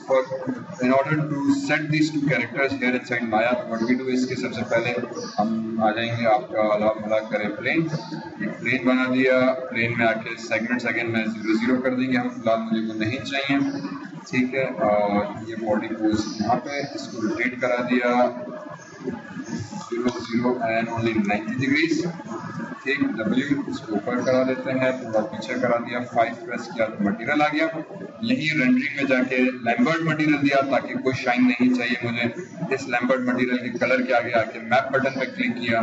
in order to set these two characters here inside Maya, what we do is कि सबसे पहले हम आ जाएंगे आपका अला करें प्लेन, एक प्लेन बना दिया, प्लेन में आके सेगमेंट्स अगेन मैं 0 0 कर देंगे हम, फिलहाल मुझे वो नहीं चाहिए, ठीक है। और ये बॉडी पोज यहाँ पे इसको रोटेट करा दिया 0 0 एंड ओनली 90 डिग्रीज, ठीक। W इसको ऊपर करा देते हैं, थोड़ा पीछे करा दिया, 5 प्रेस किया तो मटेरियल आ गया। यही रेंडरिंग में जाके लैम्बर्ट मटेरियल दिया ताकि कोई शाइन नहीं चाहिए मुझे, इस लैम्बर्ट मटेरियल के कलर के आगे आके मैप बटन पे क्लिक किया,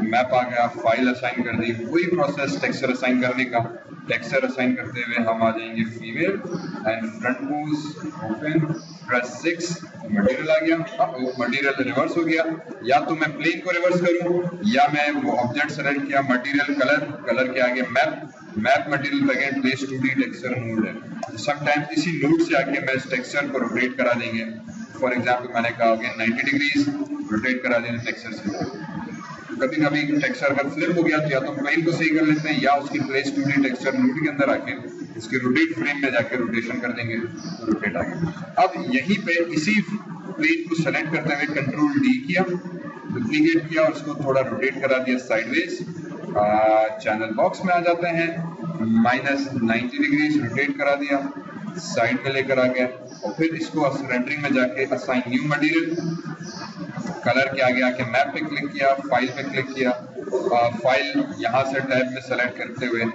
मैप आ गया, फाइल असाइन कर दी, वही प्रोसेस टेक्सचर असाइन करने का। टेक्सचर असाइन करते हुए हम आ जाएंगे female and front pose open, press 6, material आ गया। अब मटेरियल रिवर्स हो गया, या तो मैं प्लेन को रिवर्स करूं या मैं वो ऑब्जेक्ट सेलेक्ट किया, मटेरियल कलर, कलर के आगे map, map material again place 2D texture node है। समटाइम्स इसी नोड से आके मैं इस टेक्सचर को रोटेट करा देंगे। फॉर एग्जांपल मैंने कहा अगेन 90 डिग्रीज रोटेट करा देंगे टेक्सचर से। कभी कभी टेक्सचर अगर फ्लिप हो गया तो या तो प्लेन को सही कर लेते हैं या उसकी प्लेस 2D टेक्सचर नोड के अंदर आके इसके रोटेट फ्रेम में जाके रोटेशन कर देंगे तो रोटेट आ गया। अब यहीं पे इसी प्लेन को सेलेक्ट करते हुए कंट्रोल D किया, डुप्लीकेट किया और उसको थोड़ा रोटेट करा दिया साइडवेज, चैनल बॉक्स में आ जाते हैं, -90 डिग्रीज रोटेट करा दिया, साइड में लेकर आ गया और फिर इसको रेंडरिंग में जाके असाइन न्यू मटेरियल, कलर के आगे आके मैप पे क्लिक किया, फाइल पे क्लिक किया, फाइल यहाँ से टैब में सेलेक्ट करते हुए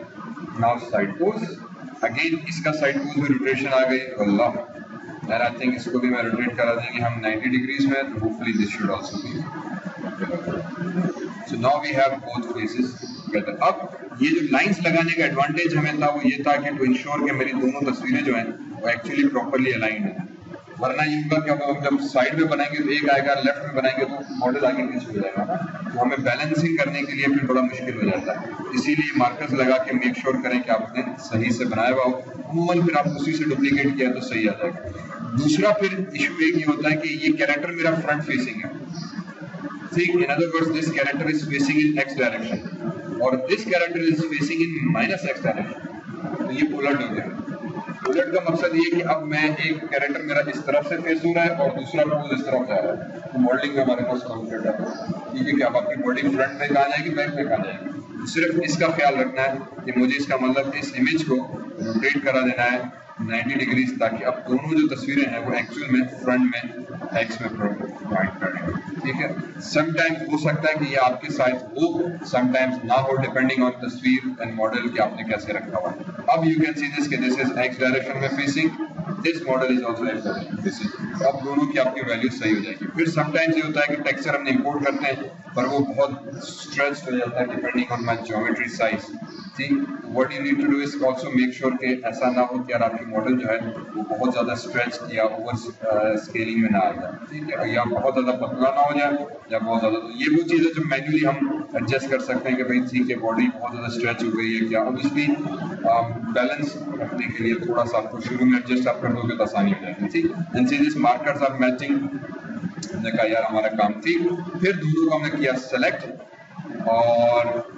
नाउ साइड पोज, अगेन इसका साइड पोज में रोटेशन आ गई, अल्लाह, एंड आई थिंक इसको भी मैं रोटेट करा देंगे हम 90 डिग्रीज में, तो hopefully this should also be. So now we have both faces together. अब ये जो लाइंस लगाने का एडवांटेज हमें था वो ये था कि टू इंश्योर कि मेरी दोनों तस्वीरें जो हैं वो एक्चुअली प्रॉपर्ली अलाइंड है, वरना ये होगा कि अब जब साइड में बनाएंगे तो एक आएगा, लेफ्ट में बनाएंगे तो मॉडल आगे पीछे हो जाएगा ना, तो हमें बैलेंसिंग करने के लिए फिर बड़ा मुश्किल हो जाता है। इसीलिए मार्कर्स लगा के मेक श्योर करें कि आपने सही से बनाया हुआ हो, अमूमन फिर आप उसी से डुप्लीकेट किया तो सही आ जाएगा। दूसरा फिर इशू एक ये होता है कि ये कैरेक्टर मेरा फ्रंट फेसिंग है, ठीक, in other words this character is facing in x direction और this character is facing in -x direction, तो ये उलट हो गया। उलट का मकसद ये कि अब मैं एक कैरेक्टर मेरा इस तरफ से फेस हो रहा है और दूसरा पोज इस तरफ जा रहा है, तो मॉडलिंग में हमारे पास काउंटेड है, ठीक है कि अब आपकी बॉडी फ्रंट में कहाँ जाएगी, बैक में कहाँ जाएगी। सिर्फ इसका ख्याल रखना है कि मुझे इसका मतलब इस इमेज को रोटेट करा देना है 90 डिग्रीज, ताकि अब दोनों जो तस्वीरें हैं वो एक्चुअल में फ्रंट में एक्स में पॉइंट करें, ठीक है। समटाइम्स हो सकता है कि ये आपके साथ हो, समटाइम्स ना हो, डिपेंडिंग ऑन तस्वीर एंड मॉडल कि आपने कैसे रखा हुआ है। अब यू कैन सी दिस कि दिस इज एक्स डायरेक्शन में facing, this model is also x direction facing, अब दोनों की आपकी वैल्यू सही हो जाएगी। फिर समटाइम्स ये होता है कि टेक्सचर हमने इंपोर्ट करते हैं पर वो बहुत स्ट्रेच्ड हो जाता है depending on my geometry size, ठीक। What you need to do is also make sure कि ऐसा ना हो कि यार आपकी मॉडल जो है वो बहुत ज़्यादा स्ट्रेच या ओवर स्केलिंग में ना आ जाए, ठीक है, या बहुत ज़्यादा पतला ना हो जाए या बहुत ज़्यादा, तो ये वो चीज़ है जो मैन्युअली हम एडजस्ट कर सकते हैं कि भाई ठीक है बॉडी बहुत ज़्यादा स्ट्रेच हो गई है क्या। ऑब्वियसली बैलेंस रखने के लिए थोड़ा सा आपको शुरू में एडजस्ट आप कर दोगे तो आसानी हो जाएगी, ठीक। And see this markers are matching, हमने कहा यार हमारा काम ठीक। फिर दोनों को हमने किया सेलेक्ट और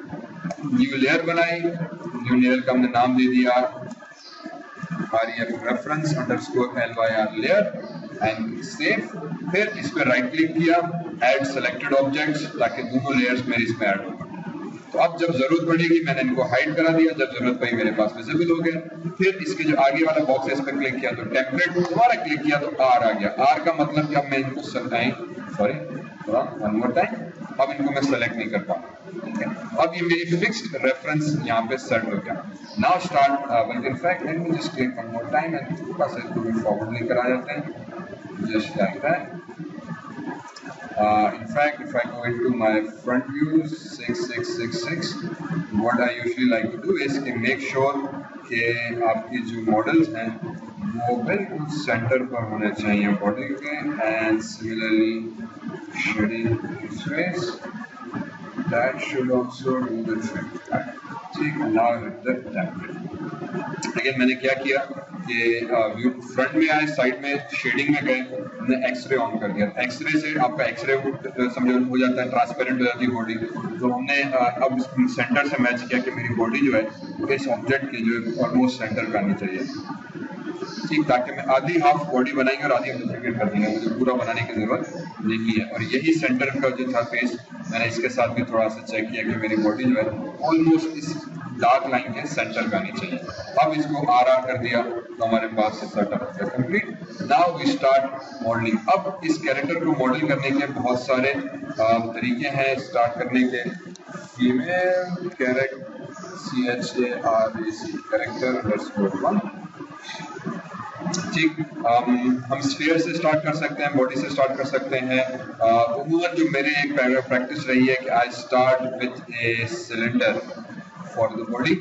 न्यू लेयर बनाई, न्यू लेयर का हमने नाम दे दिया REF reference _ LYR layer and save. फिर इस पर राइट क्लिक किया, ऐड सेलेक्टेड ऑब्जेक्ट्स, ताकि दोनों लेयर्स मेरे इसमें ऐड हो। तो अब जब जरूरत पड़ेगी मैंने इनको हाइड करा दिया, जब जरूरत पड़ी मेरे पास विजिबल हो गया। फिर इसके जो आगे वाला बॉक्स है इस पर क्लिक किया तो टेम्पलेट, दोबारा क्लिक किया तो R आ गया। R का मतलब कि अब मैं इनको अब इनको मैं सेलेक्ट नहीं कर पाऊंगा, ठीक है। अब ये मेरी फिक्स्ड रेफरेंस यहाँ पे सेट हो गया। Now start with in fact let me just click one more time and थोड़ा सा इसको भी फॉरवर्ड लेकर आ जाते हैं just like that. In fact, if I go into my front view 6666, what I usually like to do is कि make sure कि आपकी जो मॉडल्स हैं वो बिल्कुल सेंटर पर होने चाहिए बॉडी के, and similarly shading space that should also do the trick, ठीक। now with the template again मैंने क्या किया कि व्यू फ्रंट में आए, साइड में शेडिंग में गए, हमने एक्सरे ऑन कर दिया। एक्सरे से आपका एक्सरे समझो हो जाता है, ट्रांसपेरेंट हो जाती है बॉडी, तो हमने अब सेंटर से मैच किया कि मेरी बॉडी जो है इस ऑब्जेक्ट के जो ऑलमोस्ट सेंटर पे आनी चाहिए। ठीक, ताकि मैं आधी हाफ बॉडी बनाएंगे और आधी डुप्लीकेट कर देंगे, मुझे पूरा बनाने की जरूरत नहीं है। और यही सेंटर का जो था फेस, मैंने इसके साथ भी थोड़ा सा चेक किया कि मेरी बॉडी जो है ऑलमोस्ट इस डार्क लाइन के सेंटर का आनी चाहिए। अब इसको RR कर दिया तो हमारे पास सेटअप हो गया complete. Now we start modelling. अब इस कैरेक्टर को मॉडल करने के बहुत सारे तरीके हैं स्टार्ट करने के। फीमेल कैरेक्टर कैरेक्टर ठीक, हम स्फीयर से स्टार्ट कर सकते हैं, बॉडी से स्टार्ट कर सकते हैं। उम्मीद जो मेरे एक प्रैक्टिस रही है कि I start with a cylinder for the body,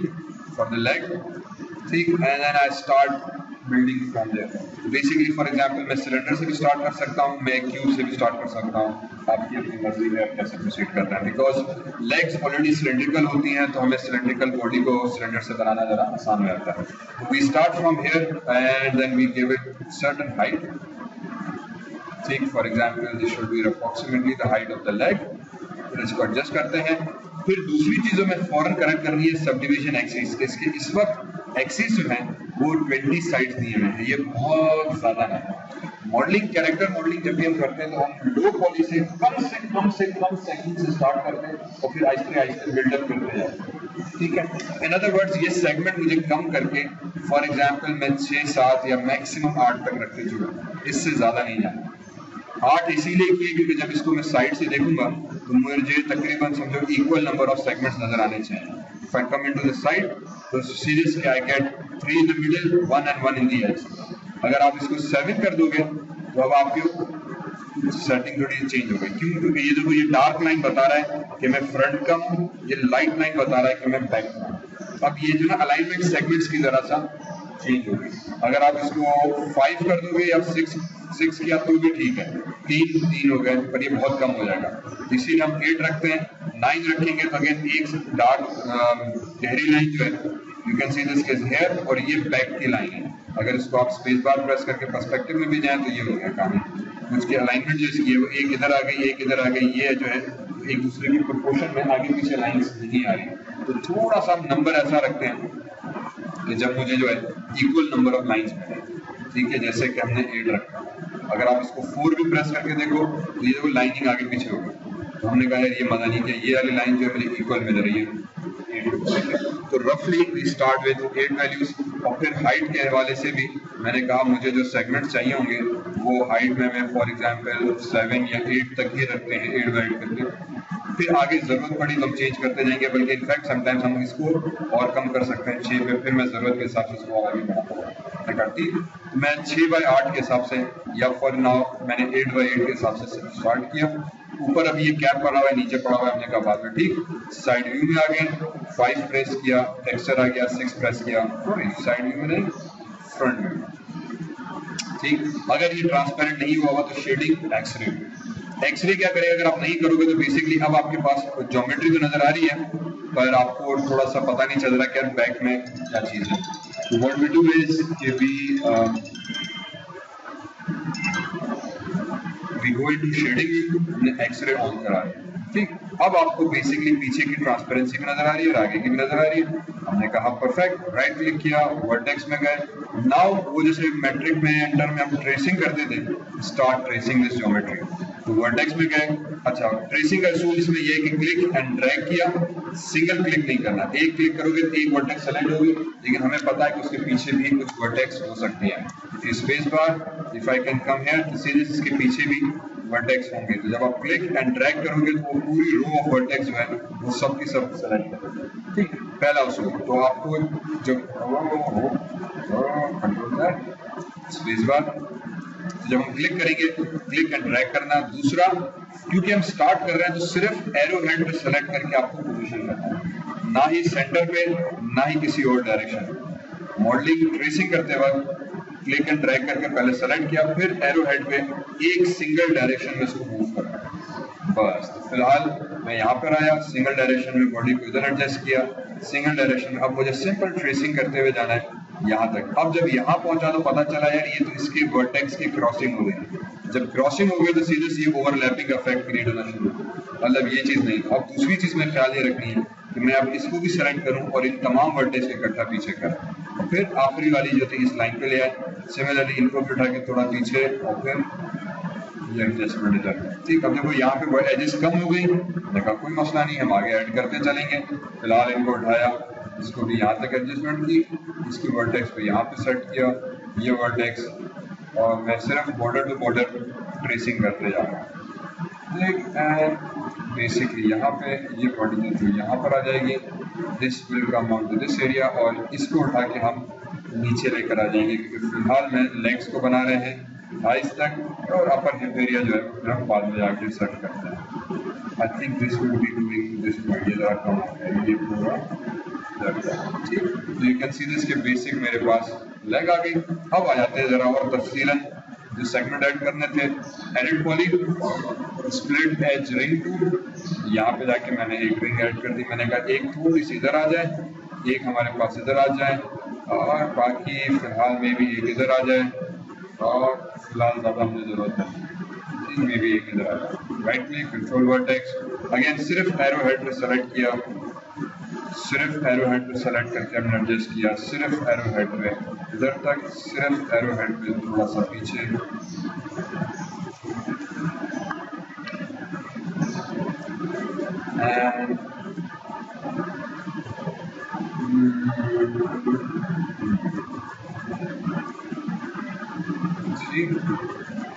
for the leg, ठीक, and then I start building from there. Basically for example मैं सिलेंडर से भी स्टार्ट कर सकता हूँ, मैं क्यूब से भी स्टार्ट कर सकता हूँ, आपकी अपनी मर्जी है कैसे प्रोसीड करना है। बिकॉज लेग्स ऑलरेडी सिलेंड्रिकल होती हैं तो हमें सिलेंड्रिकल बॉडी को सिलेंडर से बनाना जरा आसान हो जाता है। तो we start from here and then we give it certain height, ठीक, for example this should be approximately the height of the leg. फिर इसको एडजस्ट करते हैं। फिर दूसरी चीजों में फौरन करेक्ट करनी है सब डिवीजन एक्सिस। इसके इस वक्त एक्सिस जो है वो 20 साइड्स दिए हुए हैं, ये बहुत ज्यादा है। मॉडलिंग, कैरेक्टर मॉडलिंग जब भी हम करते हैं तो हम लो पॉली से कम सेगमेंट से स्टार्ट करते हैं और फिर आहिस्ते आहिस्ते बिल्डअप करते जाते हैं, ठीक है। इन अदर वर्ड्स ये सेगमेंट मुझे कम करके फॉर एग्जांपल मैं 6-7 या मैक्सिमम 8 तक रखते चुका, इससे ज्यादा नहीं जाना। 8 इसीलिए किए क्योंकि जब इसको मैं साइड से देखूंगा तो मुझे तकरीबन समझो इक्वल नंबर ऑफ सेगमेंट्स नजर आने चाहिए। If I come into the side, तो seriously I get 3 in the middle, 1 and 1 in the edge. अगर आप इसको 7 कर दोगे तो अब आपकी सेटिंग थोड़ी चेंज हो गई। क्यों? क्योंकि ये देखो ये डार्क लाइन बता रहा है कि मैं फ्रंट का हूँ, ये लाइट लाइन बता रहा है कि मैं बैक का हूँ। अब ये जो ना अलाइनमेंट सेगमेंट्स की जरा सा चेंज हो गई। अगर आप इसको 5 कर दोगे या 6 किया तो भी ठीक है, 3 हो गए, पर ये बहुत कम हो जाएगा। इसीलिए हम 8 रखते हैं। 9 रखेंगे तो अगेन एक डार्क गहरी लाइन जो है you can see this is here और ये बैक की लाइन है। अगर इसको आप स्पेस बार प्रेस करके पर्सपेक्टिव में भी जाए तो ये हो गया काम। उसकी अलाइनमेंट जो है वो एक इधर आ गई, एक इधर आ गई, ये जो है एक दूसरे की प्रोपोर्शन में आगे पीछे लाइंस नहीं आ रही। तो थोड़ा सा नंबर ऐसा रखते हैं कि जब मुझे जो है इक्वल नंबर ऑफ लाइंस मिले, ठीक है। जैसे कि हमने 8 रखा, अगर आप इसको 4 भी प्रेस करके देखो तो ये देखो लाइनिंग आगे पीछे हो गई। तो हमने कहा यार ये मजा नहीं किया, ये वाली लाइन जो है मुझे इक्वल मिल रही है 8। तो रफली वी स्टार्ट विद 8 वैल्यूज। और फिर हाइट के हवाले से भी मैंने कहा मुझे जो सेगमेंट चाहिए होंगे वो हाइट में मैं फॉर एग्जांपल 7 या 8 तक ही रखते हैं, 8 वाइड करके। फिर आगे जरूरत पड़ी तो हम चेंज करते जाएंगे, बल्कि इनफैक्ट समटाइम्स हम इसको और कम कर सकते हैं 6 पे, फिर मैं जरूरत के हिसाब से इसको आगे बढ़ाता हूँ। ठीक, मैं 6/8 के हिसाब से या फॉर नाउ मैंने 8/8 के हिसाब से स्टार्ट किया। ऊपर अभी ये कैप पड़ा हुआ है, नीचे पड़ा हुआ है, हमने कहा बाद में। ठीक, साइड व्यू में आ गए, 5 प्रेस किया, टेक्सचर आ गया, 6 प्रेस किया, साइड व्यू में नहीं फ्रंट व्यू। ठीक, अगर ये ट्रांसपेरेंट नहीं हुआ तो शेडिंग एक्सरे। एक्सरे क्या करेगा अगर आप नहीं करोगे तो बेसिकली अब आपके पास ज्योमेट्री तो नजर आ रही है पर आपको थोड़ा सा पता नहीं चल रहा कि बैक में क्या चीज है। तो व्हाट वी डू इज कि वी गो इनटू शेडिंग, हमने एक्सरे ऑन करा है। ठीक, अब आपको बेसिकली पीछे की ट्रांसपेरेंसी भी नजर आ रही है और आगे की भी नजर आ रही है। हमने कहा परफेक्ट, राइट क्लिक किया, वर्टेक्स में गए। नाउ वो जैसे मैट्रिक में एंटर में हम ट्रेसिंग करते थे, स्टार्ट ट्रेसिंग दिस ज्योमेट्री। तो वर्टेक्स में गए, अच्छा ट्रेसिंग का रूल इसमें ये है कि क्लिक एंड ड्रैग किया, सिंगल क्लिक नहीं करना। एक क्लिक करोगे तो एक वर्टेक्स सेलेक्ट होगी, लेकिन हमें पता है कि उसके पीछे भी कुछ वर्टेक्स हो सकती हैं। Space bar, if I can come here to see this, इसके पीछे भी वर्टेक्स होंगे। तो जब आप क्लिक एंड ड्रैग करोगे तो वो पूरी रो ऑफ वर्टेक्स जो है वो सब की सब सेलेक्ट करोगे। ठीक, पहला उसूल तो आपको जब स्पेस बार जब हम क्लिक करेंगे क्लिक एंड ड्रैग करना। दूसरा, क्योंकि हम स्टार्ट कर रहे हैं तो सिर्फ एरो हेड पे सेलेक्ट करके आपको पोजीशन करना है, ना ही सेंटर पे ना ही किसी और डायरेक्शन। मॉडलिंग ट्रेसिंग करते वक्त क्लिक एंड ड्रैग करके पहले सेलेक्ट किया, फिर एरो हेड पे एक सिंगल डायरेक्शन में इसको मूव करना है बस। तो फिलहाल मैं यहाँ पर आया, सिंगल डायरेक्शन में बॉडी को इधर एडजस्ट किया, सिंगल डायरेक्शन में। अब मुझे सिंपल ट्रेसिंग करते हुए जाना है यहाँ तक। अब जब यहाँ पहुंचा तो पता चला यार ये तो इसके वर्टेक्स की क्रॉसिंग हो गई। जब क्रॉसिंग हो गई तो सीधे ये ओवरलैपिंग इफेक्ट क्रिएट होना शुरू, मतलब ये चीज नहीं। अब दूसरी चीज में ख्याल ये रखनी है कि मैं अब इसको भी सेलेक्ट करूं और इन तमाम वर्टेक्स को इकट्ठा पीछे करूं और फिर आखिरी वाली जो थी इस लाइन पे ले आए। सिमिलरली इनको भी उठा के थोड़ा पीछे और फिर ये एडजस्टमेंट इधर। ठीक, अब देखो यहाँ पे एजेस कम हो गई, मैंने कहा कोई मसला नहीं, हम आगे ऐड करते चलेंगे। फिलहाल इनको उठाया, इसको भी यहाँ तक एडजस्टमेंट की, इसकी वर्टेक्स को यहाँ पे सेट किया, ये वर्टेक्स, और मैं सिर्फ बॉर्डर टू बॉर्डर ट्रेसिंग करते जा रहा हूँ। एंड बेसिकली यहाँ पे ये बॉडी जो यहाँ पर आ जाएगी, this will come on to this area, और इसको उठा के हम नीचे लेकर आ जाएंगे क्योंकि फिलहाल में लेग्स को बना रहे हैं थाइस तक, और अपर हिप एरिया जो है फिर हम बाद में जाके सेट करते हैं। I think this will be doing this point, ये ज़रा कम है ये पूरा। ठीक, तो यू कैन सी दिस के बेसिक मेरे पास लेग आ गई। अब आ जाते हैं ज़रा और तफसीलन जो सेगमेंट ऐड करने थे। Edit poly, split edge ring tool, यहाँ पे जाके मैंने एक रिंग ऐड कर दी। मैंने कहा एक थोड़ी सी इधर आ जाए, एक हमारे पास इधर आ जाए, और बाकी फिलहाल में भी एक इधर आ जाए, और फिलहाल ज़्यादा मुझे ज़रूरत है में भी एक इधर आ जाए। Right click, control vertex, again सिर्फ एरो हेड पे सेलेक्ट किया, सिर्फ एरो हेड पे सेलेक्ट करके हमने एडजस्ट किया, सिर्फ एरो हेड पे इधर तक, सिर्फ एरो हेड पे थोड़ा सा पीछे, एंड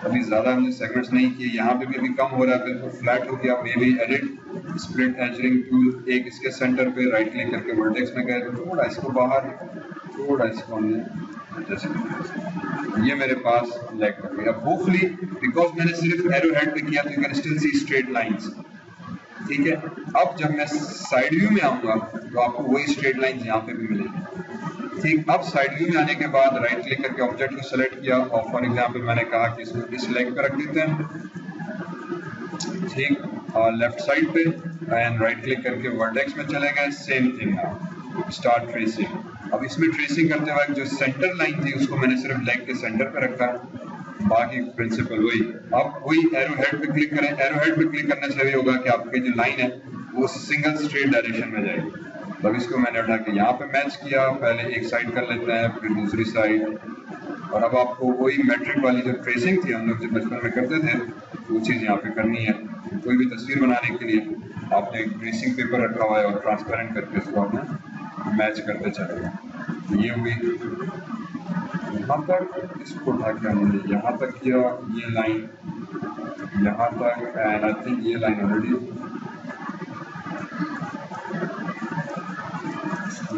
अभी ज़्यादा हमने सेगमेंट्स नहीं किए, यहाँ पे भी अभी कम हो रहा है, बिल्कुल फ्लैट हो गया। May be edit split edge ring tool, एक इसके सेंटर पे राइट क्लिक करके वर्टेक्स में गए, थोड़ा इसको बाहर, थोड़ा इसको हमने जैसे, ये मेरे पास लेग कर गया। होपफुली बिकॉज मैंने सिर्फ एरो हेड पे किया तो you can still see straight lines. ठीक है, अब जब मैं साइड व्यू में आऊँगा तो आपको वही स्ट्रेट लाइंस यहाँ पे भी मिलेगी। ठीक, अब साइड व्यू में आने के बाद राइट क्लिक करके ऑब्जेक्ट को सेलेक्ट किया, और फॉर एग्जांपल मैंने कहा कि इसको इस लेग पे रख देते हैं। ठीक, लेफ्ट साइड पे, एंड राइट क्लिक करके वर्टेक्स में चले गए। सेम थिंग है, स्टार्ट ट्रेसिंग। अब इसमें ट्रेसिंग करते वक्त जो सेंटर लाइन थी उसको मैंने सिर्फ लेग के सेंटर पे रखा, बाकी प्रिंसिपल वही। अब वही एरो हेड पे क्लिक करें, एरो हेड पे क्लिक करने से भी होगा कि आपकी जो लाइन है वो सिंगल स्ट्रेट डायरेक्शन में जाएगी। तब इसको मैंने उठा के यहाँ पे मैच किया, पहले एक साइड कर लेते हैं फिर दूसरी साइड, और अब आपको वही मैट्रिक वाली जो ट्रेसिंग थी हम लोग जो बचपन में करते थे वो चीज़ यहाँ पे करनी है। कोई भी तस्वीर बनाने के लिए आपने एक ट्रेसिंग पेपर रखा हुआ है और ट्रांसपेरेंट करके उसको आपने मैच करते चले। ये हुई यहाँ तक, इसको उठा के हमने यहाँ तक किया, ये लाइन यहाँ तक, एंड आई थिंक ये लाइन ऑलरेडी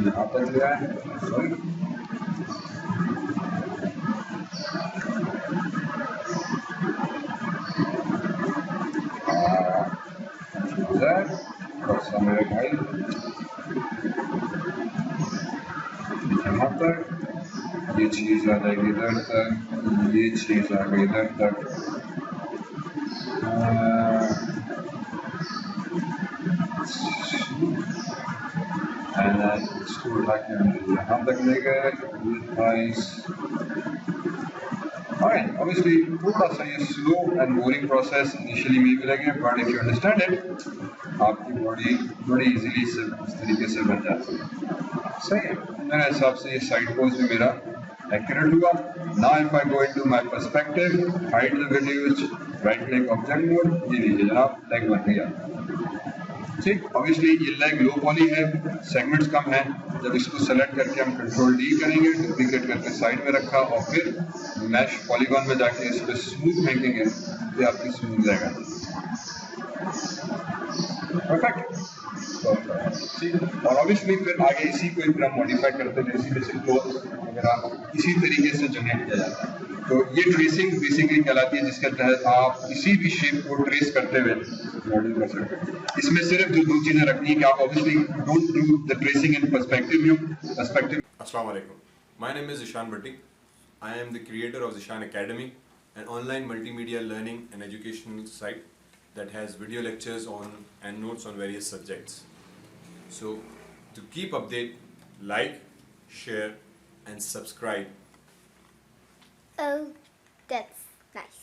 यहाँ तक ले आए। सॉरी, मेरे भाई यहाँ तक, ये चीज़ आ जाएगी इधर तक, ये चीज़ आ गई इधर तक, इसको उठा के हम यहाँ तक ले गए। Obviously, थोड़ा सा ये slow and boring process initially में भी लगे, but if you understand it आपकी बॉडी बड़ी इजीली इस तरीके से बन जाती है। सही है, मेरे हिसाब से ये साइड पोज भी मेरा एक्यूरेट हुआ। Now if I go into my perspective, hide the videos, right click object mode, ये लीजिए जनाब लेग बन गया। ठीक, ऑब्वियसली ये लेग लो पॉली है, सेगमेंट्स कम है। जब इसको सेलेक्ट करके हम कंट्रोल डी करेंगे, डुप्लीकेट करके साइड में रखा और फिर मैश पॉलीगॉन में जाके इस पर स्मूथ फेंकेंगे तो आपकी स्मूथ जाएगा। परफेक्ट। और ऑब्वियसली फिर आगे इसी को फिर हम मॉडिफाई करते थे, इसी बेसिक क्लोथ वगैरह इसी तरीके से जनरेट किया जाता है। तो ये ट्रेसिंग बेसिकली कहलाती है, जिसके तहत आप किसी भी शेप को ट्रेस करते हुए मॉडल कर सकते हैं। इसमें सिर्फ जो दो चीजें रखनी है कि आप obviously don't do the tracing in perspective view, perspective. Assalamu alaikum. My name is Zishan Bhatti. I am the creator of Zishan Academy, an online multimedia learning and educational site that has video lectures on and notes on various subjects. So, to keep update, like, share, and subscribe. Oh, that's nice.